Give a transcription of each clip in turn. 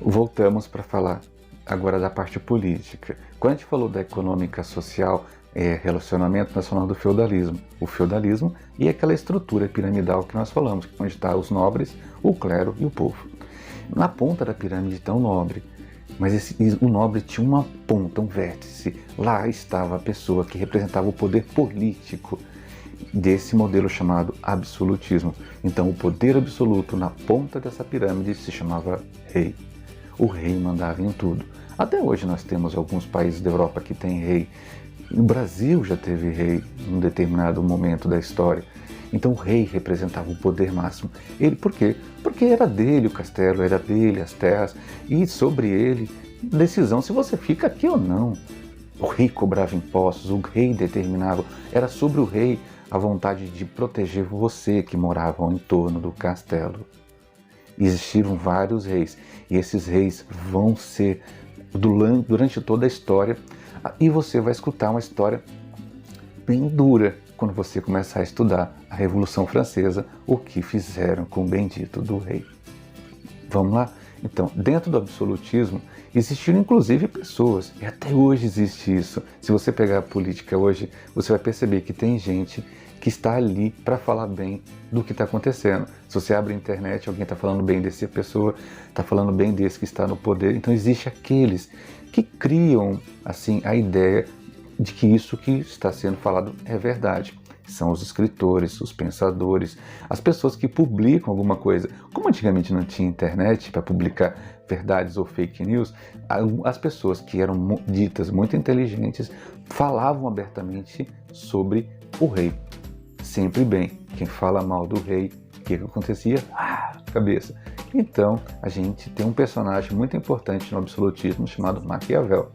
Voltamos para falar agora da parte política. Quando a gente falou da econômica social, relacionamento, nós falamos do feudalismo. O feudalismo e aquela estrutura piramidal que nós falamos, onde está os nobres, o clero e o povo. Na ponta da pirâmide está o nobre, mas o nobre tinha uma ponta, um vértice. Lá estava a pessoa que representava o poder político desse modelo chamado absolutismo. Então o poder absoluto na ponta dessa pirâmide se chamava rei. O rei mandava em tudo. Até hoje nós temos alguns países da Europa que têm rei. O Brasil já teve rei em um determinado momento da história. Então o rei representava o poder máximo. Ele, por quê? Porque era dele o castelo, era dele as terras, e sobre ele, decisão se você fica aqui ou não. O rei cobrava impostos, o rei determinava, era sobre o rei a vontade de proteger você que morava ao entorno do castelo. Existiram vários reis, e esses reis vão ser durante toda a história, e você vai escutar uma história bem dura quando você começar a estudar a Revolução Francesa, o que fizeram com o bendito do rei. Vamos lá? Então, dentro do absolutismo, existiram inclusive pessoas, e até hoje existe isso. Se você pegar a política hoje, você vai perceber que tem gente que está ali para falar bem do que está acontecendo. Se você abre a internet, alguém está falando bem dessa pessoa, está falando bem desse que está no poder. Então existe aqueles que criam assim a ideia de que isso que está sendo falado é verdade. São os escritores, os pensadores, as pessoas que publicam alguma coisa. Como antigamente não tinha internet para publicar verdades ou fake news, as pessoas que eram ditas muito inteligentes falavam abertamente sobre o rei. Sempre bem. Quem fala mal do rei, o que acontecia? Cabeça. Então, a gente tem um personagem muito importante no absolutismo chamado Maquiavel.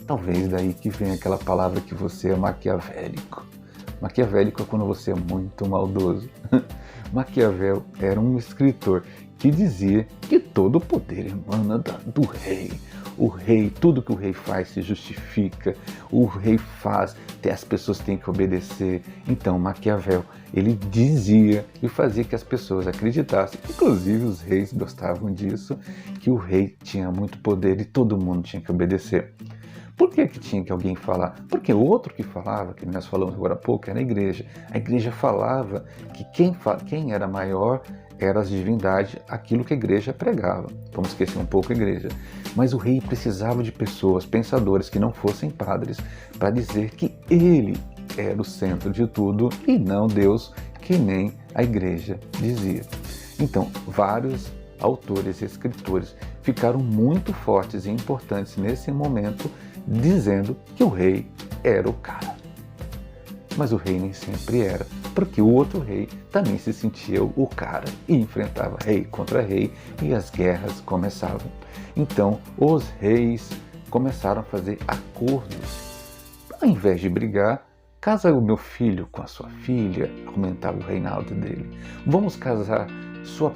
Talvez daí que venha aquela palavra que você é maquiavélico. Maquiavélico é quando você é muito maldoso. Maquiavel era um escritor que dizia que todo o poder emana do rei. O rei, tudo que o rei faz se justifica, o rei faz, as pessoas têm que obedecer. Então Maquiavel, ele dizia e fazia que as pessoas acreditassem, inclusive os reis gostavam disso, que o rei tinha muito poder e todo mundo tinha que obedecer. Por que tinha que alguém falar? Porque o outro que falava, que nós falamos agora há pouco, era a igreja. A igreja falava que quem era maior era as divindades, aquilo que a igreja pregava. Vamos esquecer um pouco a igreja. Mas o rei precisava de pessoas, pensadores, que não fossem padres, para dizer que ele era o centro de tudo e não Deus, que nem a igreja dizia. Então, vários autores e escritores ficaram muito fortes e importantes nesse momento, dizendo que o rei era o cara. Mas o rei nem sempre era, porque o outro rei também se sentia o cara e enfrentava rei contra rei e as guerras começavam. Então os reis começaram a fazer acordos. Ao invés de brigar, casa o meu filho com a sua filha, aumentava o reinado dele. Vamos casar sua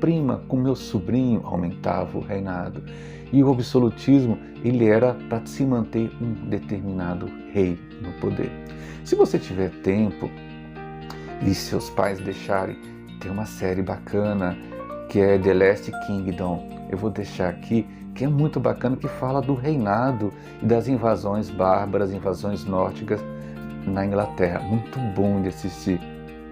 prima com meu sobrinho, aumentava o reinado. E o absolutismo, ele era para se manter um determinado rei no poder. Se você tiver tempo e seus pais deixarem, tem uma série bacana que é The Last Kingdom. Eu vou deixar aqui, que é muito bacana, que fala do reinado e das invasões bárbaras, invasões nórdicas na Inglaterra. Muito bom de assistir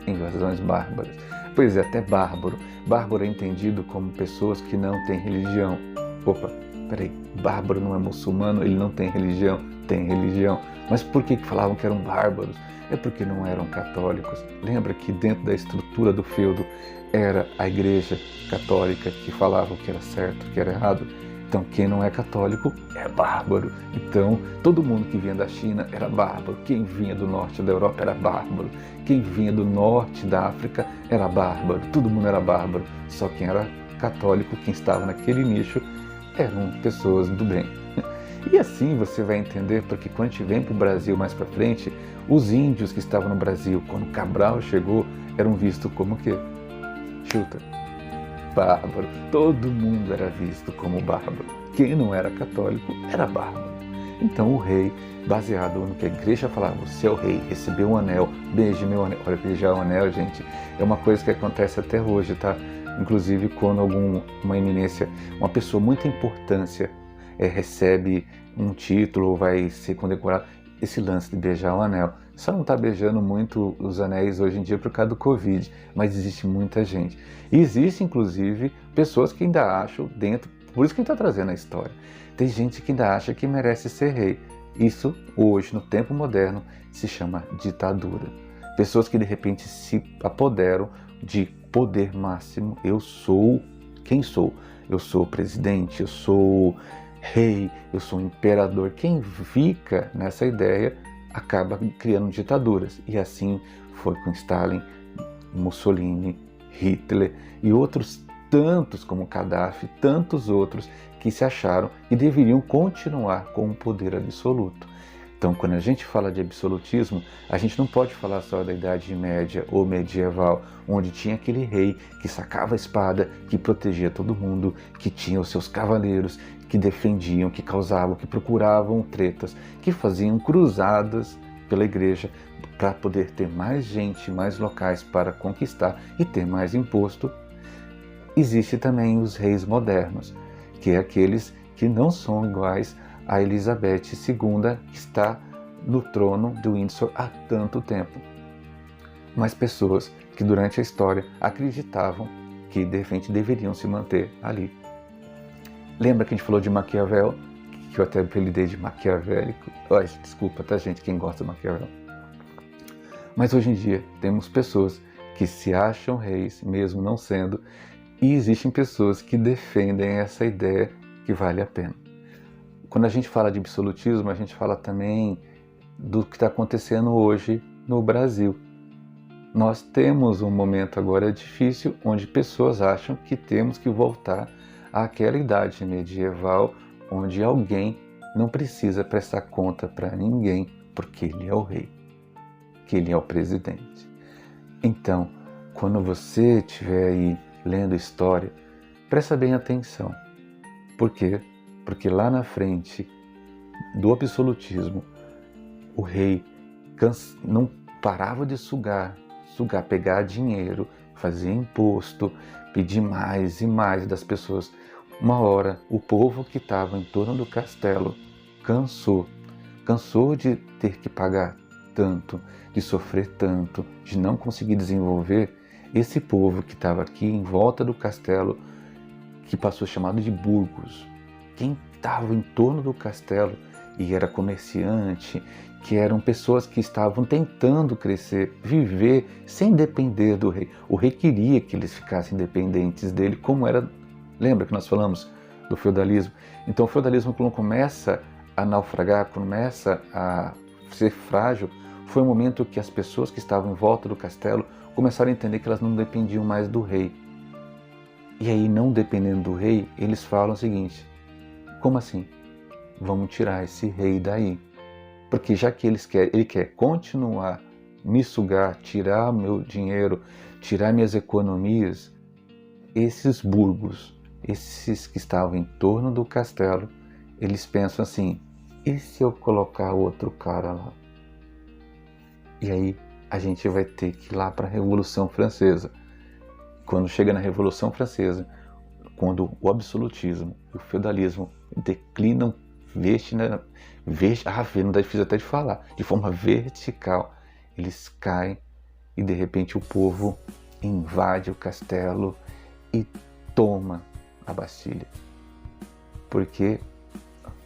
invasões bárbaras. Pois é, até bárbaro. Bárbaro é entendido como pessoas que não têm religião. Opa, peraí, bárbaro não é muçulmano, ele não tem religião? Tem religião. Mas por que falavam que eram bárbaros? É porque não eram católicos. Lembra que dentro da estrutura do feudo era a igreja católica que falava o que era certo, o que era errado? Então quem não é católico é bárbaro. Então todo mundo que vinha da China era bárbaro. Quem vinha do norte da Europa era bárbaro. Quem vinha do norte da África era bárbaro. Todo mundo era bárbaro. Só quem era católico, quem estava naquele nicho, eram pessoas do bem. E assim você vai entender, porque quando a gente vem para o Brasil mais para frente, os índios que estavam no Brasil, quando Cabral chegou, eram vistos como o quê? Chuta. Bárbaro. Todo mundo era visto como bárbaro. Quem não era católico era bárbaro. Então o rei, baseado no que a igreja falava, você é o rei, recebeu um anel, beije meu anel. Olha, beijar o anel, gente, é uma coisa que acontece até hoje, tá? Inclusive quando uma eminência, uma pessoa muita importância recebe um título ou vai ser condecorado, esse lance de beijar o anel. Só não está beijando muito os anéis hoje em dia por causa do Covid, mas existe muita gente. E existe, inclusive, pessoas que ainda acham dentro, por isso que a gente está trazendo a história. Tem gente que ainda acha que merece ser rei. Isso, hoje, no tempo moderno, se chama ditadura. Pessoas que, de repente, se apoderam de poder máximo. Eu sou quem sou? Eu sou presidente, eu sou rei, eu sou imperador. Quem fica nessa ideia acaba criando ditaduras. E assim foi com Stalin, Mussolini, Hitler e outros tantos como Gaddafi, tantos outros que se acharam e deveriam continuar com o poder absoluto. Então, quando a gente fala de absolutismo, a gente não pode falar só da Idade Média ou medieval, onde tinha aquele rei que sacava a espada, que protegia todo mundo, que tinha os seus cavaleiros, que defendiam, que causavam, que procuravam tretas, que faziam cruzadas pela igreja para poder ter mais gente, mais locais para conquistar e ter mais imposto. Existem também os reis modernos, que é aqueles que não são iguais a Elizabeth II, que está no trono do Windsor há tanto tempo. Mas pessoas que durante a história acreditavam que de repente deveriam se manter ali. Lembra que a gente falou de Maquiavel, que eu até apelidei de maquiavélico? Desculpa, tá, gente, quem gosta de Maquiavel. Mas hoje em dia temos pessoas que se acham reis, mesmo não sendo, e existem pessoas que defendem essa ideia que vale a pena. Quando a gente fala de absolutismo, a gente fala também do que está acontecendo hoje no Brasil. Nós temos um momento agora difícil onde pessoas acham que temos que voltar àquela idade medieval onde alguém não precisa prestar conta para ninguém porque ele é o rei, que ele é o presidente. Então, quando você estiver aí lendo história, presta bem atenção. Por quê? Porque lá na frente do absolutismo, o rei não parava de sugar, pegar dinheiro, fazer imposto, pedir mais e mais das pessoas. Uma hora, o povo que estava em torno do castelo cansou de ter que pagar tanto, de sofrer tanto, de não conseguir desenvolver. Esse povo que estava aqui em volta do castelo, que passou a ser chamado de burgos, quem estava em torno do castelo e era comerciante, que eram pessoas que estavam tentando crescer, viver sem depender do rei. O rei queria que eles ficassem dependentes dele, como era. Lembra que nós falamos do feudalismo? Então o feudalismo, quando começa a naufragar, começa a ser frágil, foi o momento que as pessoas que estavam em volta do castelo começaram a entender que elas não dependiam mais do rei. E aí, não dependendo do rei, eles falam o seguinte: como assim? Vamos tirar esse rei daí. Porque já que ele quer continuar me sugar, tirar meu dinheiro, tirar minhas economias, esses burgos, esses que estavam em torno do castelo, eles pensam assim: e se eu colocar outro cara lá? E aí a gente vai ter que ir lá para a Revolução Francesa. Quando chega na Revolução Francesa, quando o absolutismo e o feudalismo declinam não dá difícil até de falar, de forma vertical, eles caem e de repente o povo invade o castelo e toma a Bastilha. Porque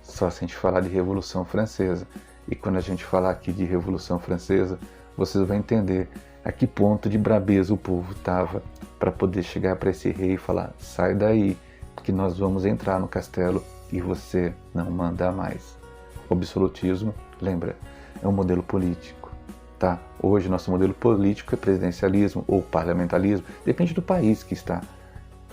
só se a gente falar de Revolução Francesa, e quando a gente falar aqui de Revolução Francesa, vocês vão entender a que ponto de brabeza o povo estava para poder chegar para esse rei e falar: sai daí, que nós vamos entrar no castelo e você não manda mais. O absolutismo, lembra, é um modelo político, tá? Hoje nosso modelo político é presidencialismo ou parlamentarismo, depende do país que está.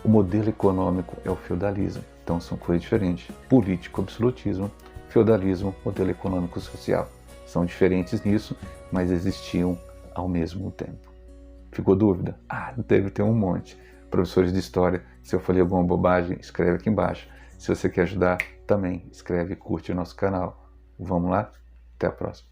O modelo econômico é o feudalismo, então são coisas diferentes. Político, absolutismo, feudalismo, modelo econômico social. São diferentes nisso, mas existiam ao mesmo tempo. Ficou dúvida? Deve ter um monte. Professores de história, se eu falei alguma bobagem, escreve aqui embaixo. Se você quer ajudar, também escreve e curte o nosso canal. Vamos lá? Até a próxima.